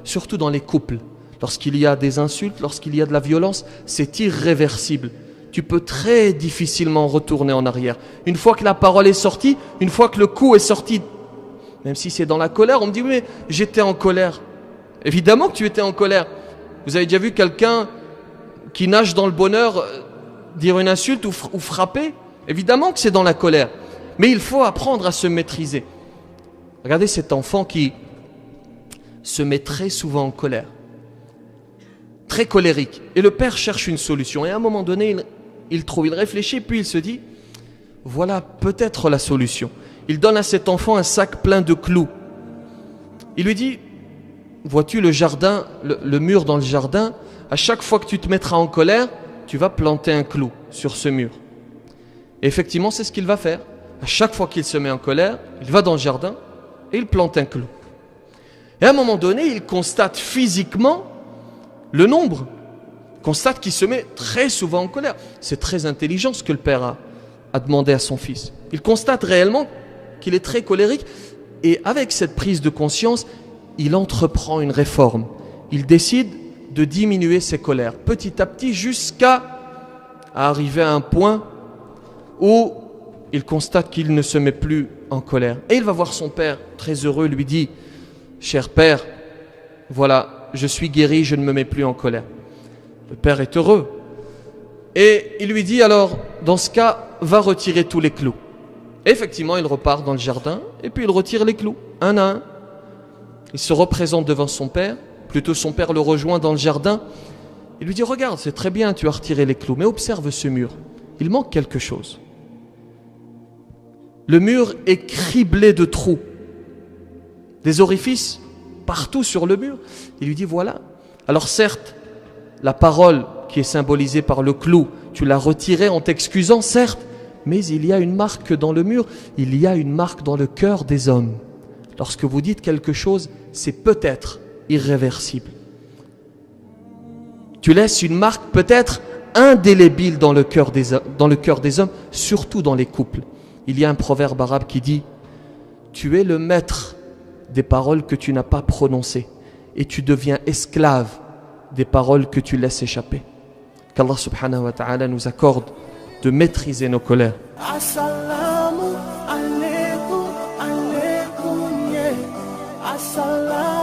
surtout dans les couples. Lorsqu'il y a des insultes, lorsqu'il y a de la violence, c'est irréversible. Tu peux très difficilement retourner en arrière. Une fois que la parole est sortie, une fois que le coup est sorti, même si c'est dans la colère, on me dit « mais j'étais en colère ». Évidemment que tu étais en colère. Vous avez déjà vu quelqu'un qui nage dans le bonheur dire une insulte ou frapper? Évidemment que c'est dans la colère. Mais il faut apprendre à se maîtriser. Regardez cet enfant qui se met très souvent en colère. Très colérique. Et le père cherche une solution. Et à un moment donné, il trouve, il réfléchit, puis il se dit, voilà peut-être la solution. Il donne à cet enfant un sac plein de clous. Il lui dit, vois-tu le jardin, le mur dans le jardin, à chaque fois que tu te mettras en colère, tu vas planter un clou sur ce mur. Et effectivement, c'est ce qu'il va faire. À chaque fois qu'il se met en colère, il va dans le jardin et il plante un clou. Et à un moment donné, il constate physiquement le nombre. Il constate qu'il se met très souvent en colère. C'est très intelligent ce que le père a demandé à son fils. Il constate réellement qu'il est très colérique. Et avec cette prise de conscience, il entreprend une réforme. Il décide de diminuer ses colères petit à petit jusqu'à arriver à un point où il constate qu'il ne se met plus en colère. Et il va voir son père, très heureux, lui dit « Cher père, voilà, je suis guéri, je ne me mets plus en colère. » Le père est heureux. Et il lui dit alors, dans ce cas, va retirer tous les clous. Et effectivement, il repart dans le jardin et puis il retire les clous, un à un. Il se représente devant son père, plutôt son père le rejoint dans le jardin. Il lui dit, regarde, c'est très bien, tu as retiré les clous, mais observe ce mur. Il manque quelque chose. Le mur est criblé de trous, des orifices partout sur le mur. Il lui dit, voilà. Alors certes, la parole qui est symbolisée par le clou, tu l'as retirée en t'excusant, certes, mais il y a une marque dans le mur, il y a une marque dans le cœur des hommes. Lorsque vous dites quelque chose, c'est peut-être irréversible. Tu laisses une marque peut-être indélébile dans le cœur des hommes, surtout dans les couples. Il y a un proverbe arabe qui dit « Tu es le maître des paroles que tu n'as pas prononcées et tu deviens esclave des paroles que tu laisses échapper. » Qu'Allah subhanahu wa ta'ala nous accorde de maîtriser nos colères. Assalamu alaikum, alaikum, yeah. Assalamu